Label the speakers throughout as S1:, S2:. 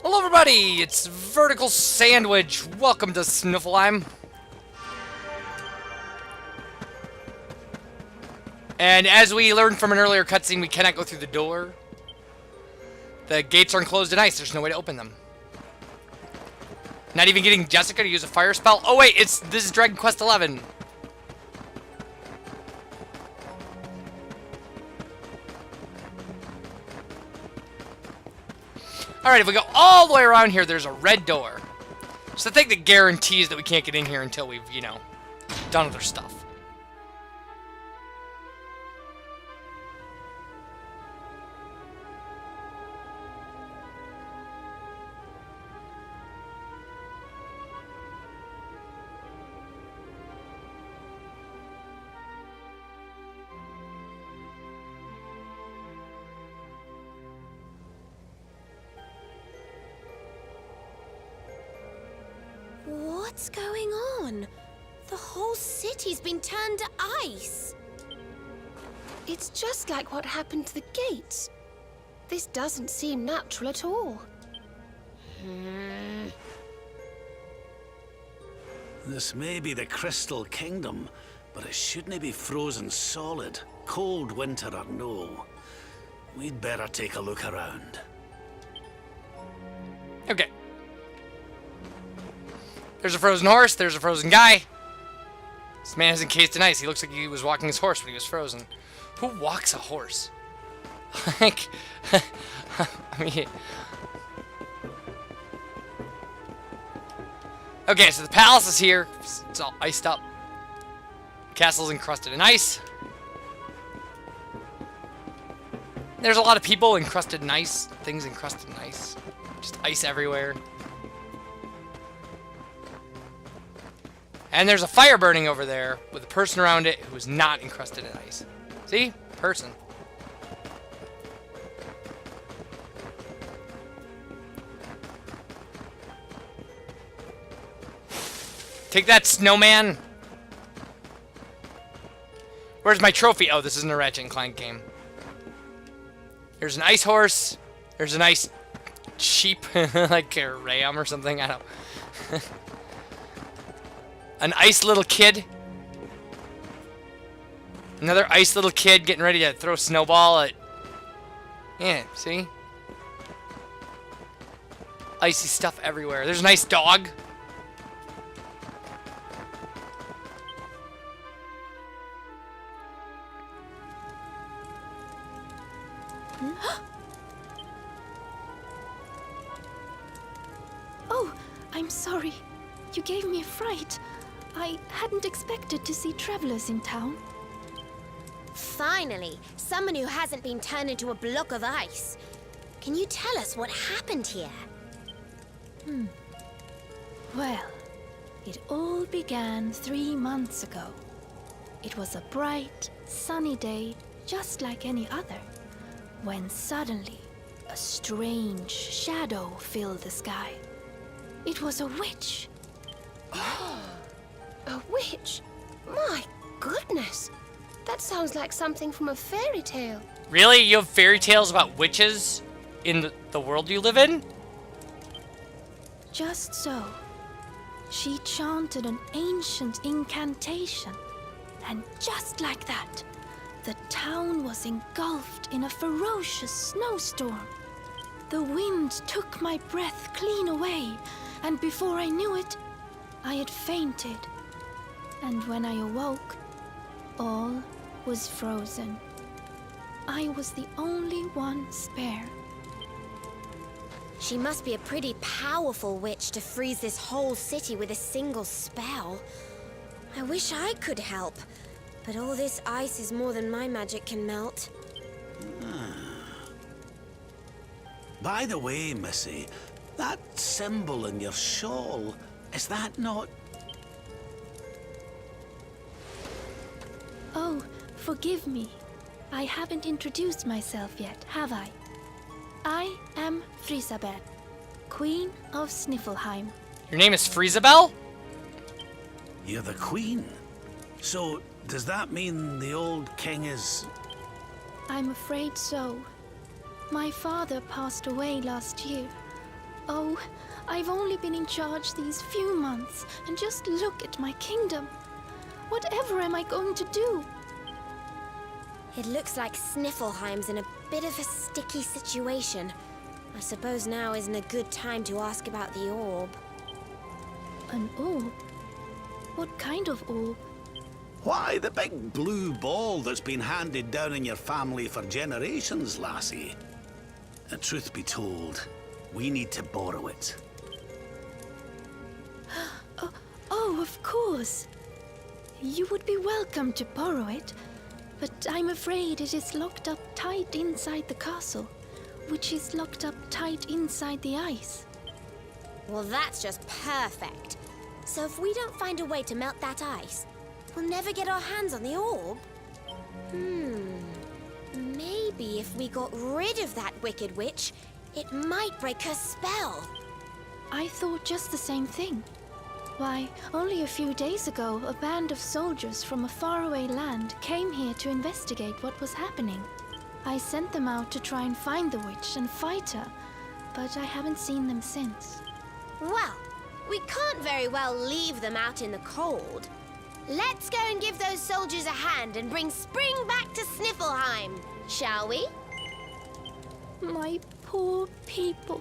S1: Hello everybody, it's Vertical Sandwich. Welcome to Sniffleheim. And as we learned from an earlier cutscene, we cannot go through the door. The gates are enclosed in ice, there's no way to open them. Not even getting Jessica to use a fire spell. Oh wait, this is Dragon Quest XI. Alright, if we go all the way around here, there's a red door. It's the thing that guarantees that we can't get in here until we've, you know, done other stuff.
S2: What's going on? The whole city's been turned to ice.
S3: It's just like what happened to the gates. This doesn't seem natural at all.
S4: This may be the Crystal Kingdom, but it shouldn't be frozen solid, cold winter or no. We'd better take a look around.
S1: Okay. There's a frozen horse, there's a frozen guy. This man is encased in ice. He looks like he was walking his horse when he was frozen. Who walks a horse? Like, I mean... Okay, so the palace is here. It's all iced up. Castle's encrusted in ice. There's a lot of people encrusted in ice. Things encrusted in ice. Just ice everywhere. And there's a fire burning over there with a person around it who is not encrusted in ice. See? Person. Take that, snowman! Where's my trophy? Oh, this isn't a Ratchet & Clank game. There's an ice horse. There's an ice sheep. Like a ram or something. I don't know. An ice little kid. Another ice little kid getting ready to throw a snowball at... Yeah, see? Icy stuff everywhere. There's an ice dog.
S3: Oh, I'm sorry. You gave me a fright. I hadn't expected to see travelers in town.
S2: Finally, someone who hasn't been turned into a block of ice. Can you tell us what happened here?
S5: Well, it all began 3 months ago. It was a bright, sunny day, just like any other, when suddenly a strange shadow filled the sky. It was a witch.
S3: A witch? My goodness! That sounds like something from a fairy tale.
S1: Really? You have fairy tales about witches in the world you live in?
S5: Just so. She chanted an ancient incantation, and just like that, the town was engulfed in a ferocious snowstorm. The wind took my breath clean away, and before I knew it, I had fainted. And when I awoke, all was frozen. I was the only one spare.
S2: She must be a pretty powerful witch to freeze this whole city with a single spell. I wish I could help, but all this ice is more than my magic can melt.
S4: By the way, Missy, that symbol in your shawl, is that not...
S5: Oh, forgive me. I haven't introduced myself yet, have I? I am Frisabel, Queen of Sniffleheim.
S1: Your name is Friesabel?
S4: You're the queen. So, does that mean the old king is...
S5: I'm afraid so. My father passed away last year. Oh, I've only been in charge these few months, and just look at my kingdom. Whatever am I going to do?
S2: It looks like Sniffleheim's in a bit of a sticky situation. I suppose now isn't a good time to ask about the orb.
S5: An orb? What kind of orb?
S4: Why, the big blue ball that's been handed down in your family for generations, lassie. And truth be told, we need to borrow it.
S5: Oh, of course. You would be welcome to borrow it, but I'm afraid it is locked up tight inside the castle, which is locked up tight inside the ice.
S2: Well, that's just perfect. So if we don't find a way to melt that ice, we'll never get our hands on the orb. Maybe if we got rid of that wicked witch, it might break her spell.
S5: I thought just the same thing. Why, only a few days ago, a band of soldiers from a faraway land came here to investigate what was happening. I sent them out to try and find the witch and fight her, but I haven't seen them since.
S2: Well, we can't very well leave them out in the cold. Let's go and give those soldiers a hand and bring spring back to Sniffleheim, shall we?
S5: My poor people.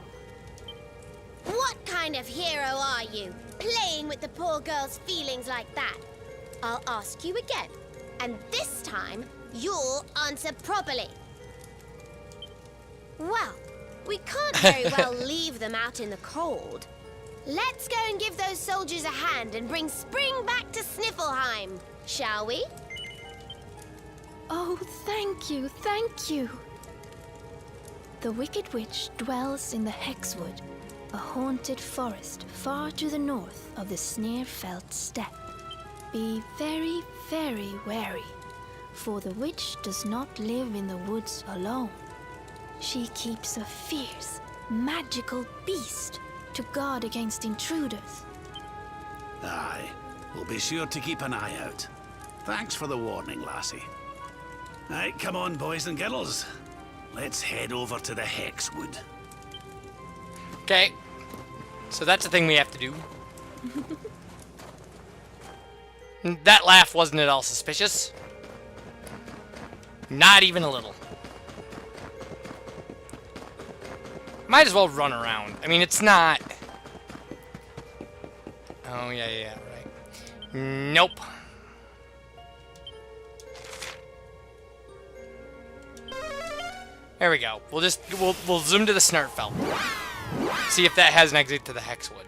S2: What kind of hero are you, playing with the poor girl's feelings like that? I'll ask you again, and this time you'll answer properly. Well, we can't very well leave them out in the cold. Let's go and give those soldiers a hand and bring spring back to Sniffleheim, shall we?
S5: Oh, thank you, thank you. The Wicked Witch dwells in the Hekswood, a haunted forest far to the north of the Sneerfelt steppe. Be very, very wary, for the witch does not live in the woods alone. She keeps a fierce, magical beast to guard against intruders.
S4: Aye, we'll be sure to keep an eye out. Thanks for the warning, lassie. Right, come on, boys and girls. Let's head over to the Hekswood.
S1: Okay. So that's the thing we have to do. That laugh wasn't at all suspicious. Not even a little. Might as well run around. I mean, it's not... Oh, yeah, right. Nope. There we go. We'll zoom to the Snartfelt. See if that has an exit to the Hekswood.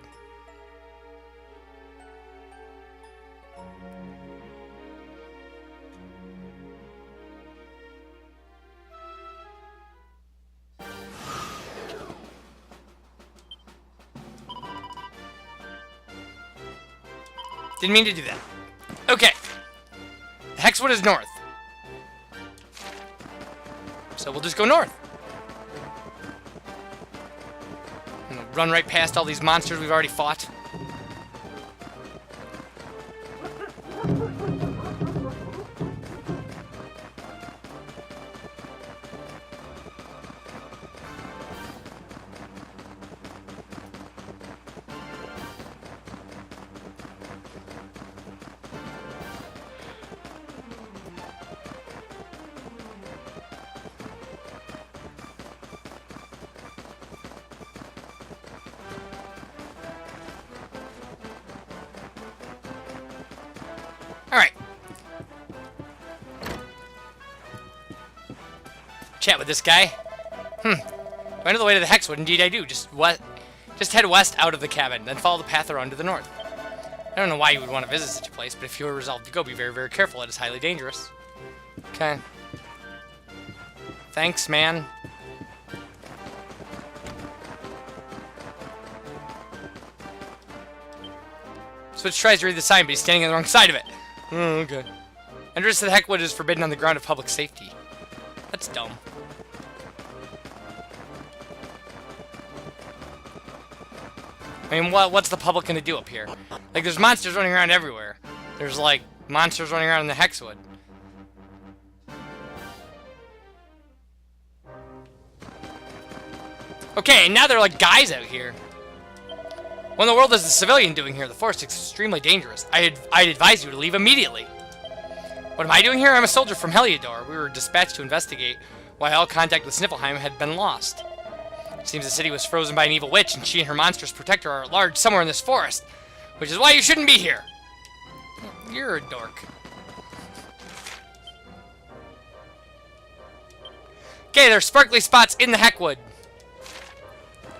S1: Didn't mean to do that. Okay. The Hekswood is north. So we'll just go north. And we'll run right past all these monsters we've already fought. Alright. Chat with this guy. Do I know the way to the Hekswood? Indeed I do. Just head west out of the cabin, then follow the path around to the north. I don't know why you would want to visit such a place, but if you are resolved to go, be very, very careful. It is highly dangerous. Okay. Thanks, man. Switch tries to read the sign, but he's standing on the wrong side of it. Oh, okay. Entrance to the Hekswood is forbidden on the ground of public safety. That's dumb. I mean, what's the public gonna do up here? Like, there's monsters running around everywhere. There's, like, monsters running around in the Hekswood. Okay, and now they're like guys out here. What in the world is the civilian doing here? The forest is extremely dangerous. I'd advise you to leave immediately. What am I doing here? I'm a soldier from Heliodor. We were dispatched to investigate why all contact with Sniffelheim had been lost. It seems the city was frozen by an evil witch, and she and her monstrous protector are at large somewhere in this forest. Which is why you shouldn't be here. You're a dork. Okay, there's sparkly spots in the Hekswood.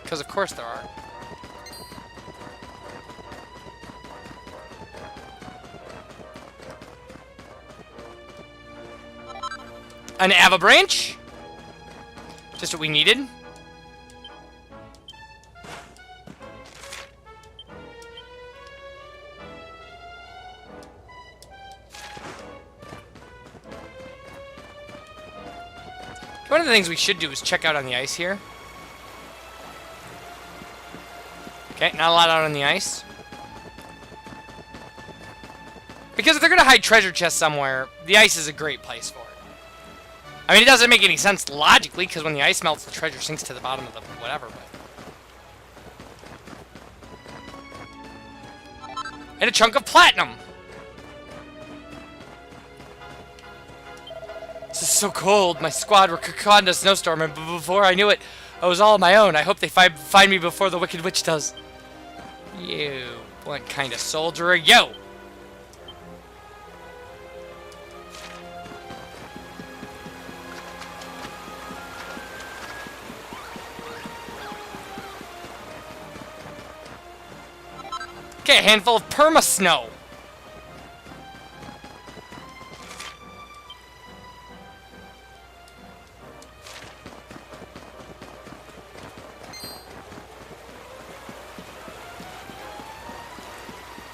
S1: Because of course there are. An Ava branch. Just what we needed. One of the things we should do is check out on the ice here. Okay, not a lot out on the ice. Because if they're going to hide treasure chests somewhere, the ice is a great place for it. I mean, it doesn't make any sense logically, because when the ice melts, the treasure sinks to the bottom of the whatever, but... And a chunk of platinum! This is so cold. My squad were caught in a snowstorm, and before I knew it, I was all on my own. I hope they find me before the Wicked Witch does. You. What kind of soldier are you? Okay, a handful of perma-snow.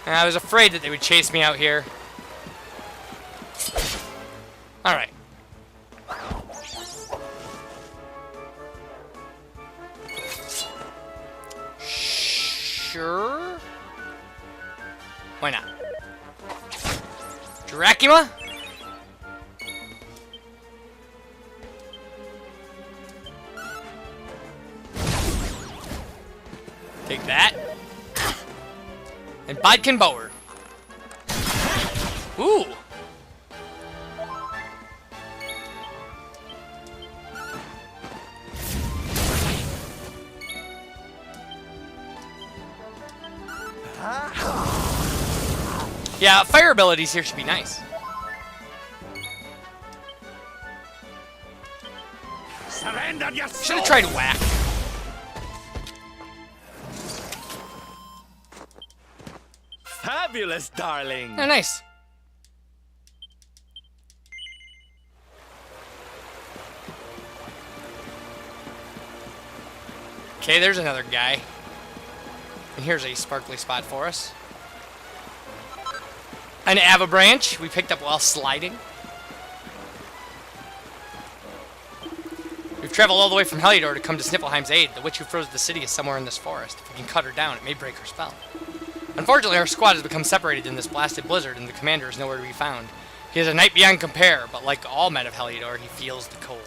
S1: I was afraid that they would chase me out here. Alright. Sure? Why not? Dracula? Take that. And Bodkin Bower. Ooh. Yeah, fire abilities here should be nice.
S4: Surrender your soul.
S1: Should have tried whack.
S6: Fabulous, darling.
S1: Oh, nice. Okay, there's another guy. And here's a sparkly spot for us. An Ava branch we picked up while sliding. We've traveled all the way from Heliodor to come to Sniffelheim's aid. The witch who froze the city is somewhere in this forest. If we can cut her down, it may break her spell. Unfortunately, our squad has become separated in this blasted blizzard, and the commander is nowhere to be found. He is a knight beyond compare, but like all men of Heliodor, he feels the cold.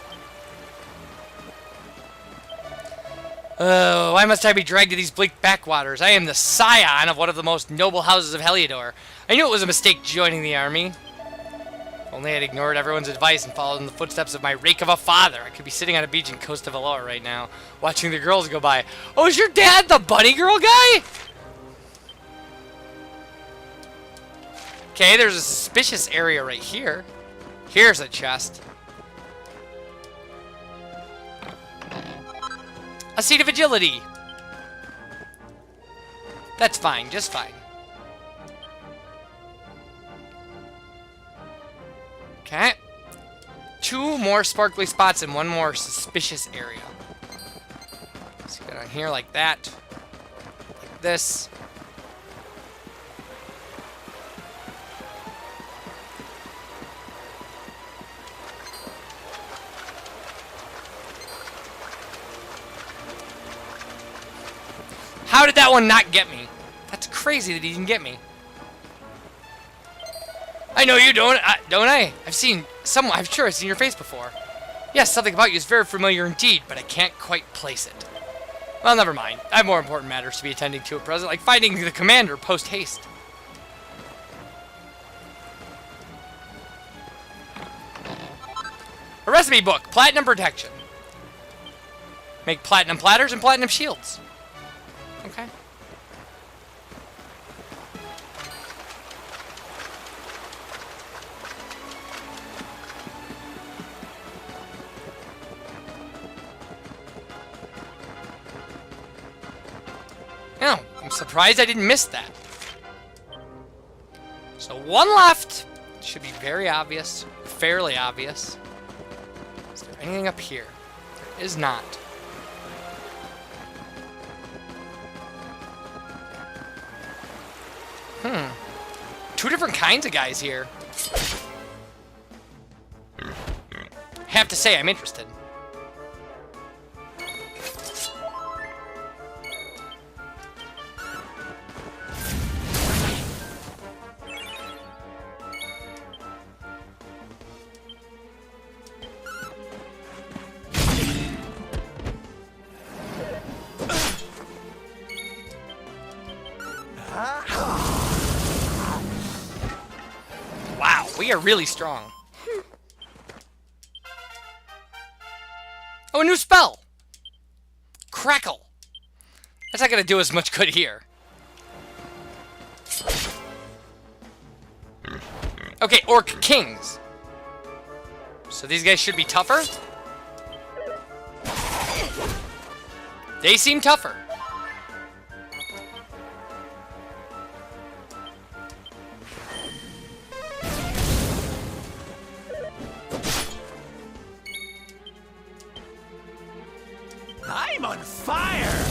S1: Oh, why must I be dragged to these bleak backwaters? I am the scion of one of the most noble houses of Heliodor. I knew it was a mistake joining the army. If only I'd ignored everyone's advice and followed in the footsteps of my rake of a father. I could be sitting on a beach in Costa Valor right now, watching the girls go by. Oh, is your dad the bunny girl guy? Okay, there's a suspicious area right here. Here's a chest. A seat of agility. That's fine, just fine. Okay. 2 more sparkly spots and 1 more suspicious area. Let's go down here like that. Like this. How did that one not get me? That's crazy that he didn't get me. I know you don't I? I'm sure I've seen your face before. Yes, something about you is very familiar indeed, but I can't quite place it. Well, never mind. I have more important matters to be attending to at present, like finding the commander post-haste. A recipe book. Platinum protection. Make platinum platters and platinum shields. Okay. Oh, I'm surprised I didn't miss that. So one left. Should be very obvious. Fairly obvious. Is there anything up here? There is not. Two different kinds of guys here. Have to say, I'm interested. Wow, we are really strong. Oh, a new spell! Crackle. That's not gonna do as much good here. Okay, Orc Kings. So these guys should be tougher? They seem tougher.
S4: I'm on fire!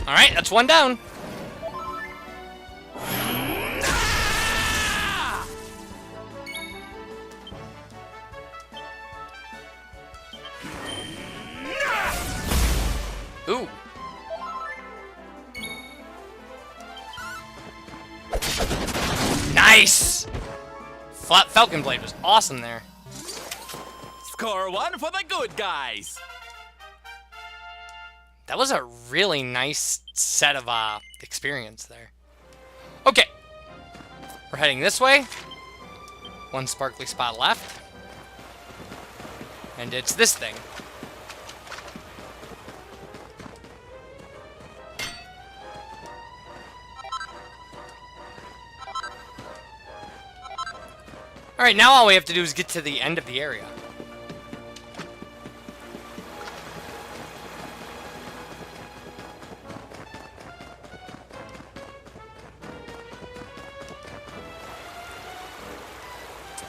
S1: Alright, that's one down. Ooh. Nice! Falcon Blade was awesome there.
S6: Score one for the good guys.
S1: That was a really nice set of experience there. Okay. We're heading this way. One sparkly spot left. And it's this thing. Alright, now all we have to do is get to the end of the area.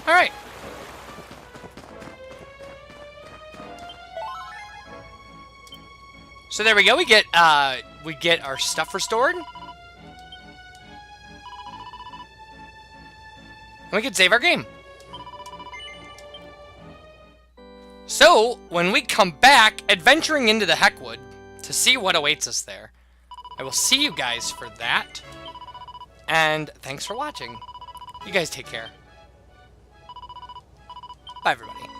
S1: Alright. So there we go, we get our stuff restored. And we can save our game. So, when we come back, adventuring into the Hekswood to see what awaits us there, I will see you guys for that. And thanks for watching. You guys take care. Bye, everybody.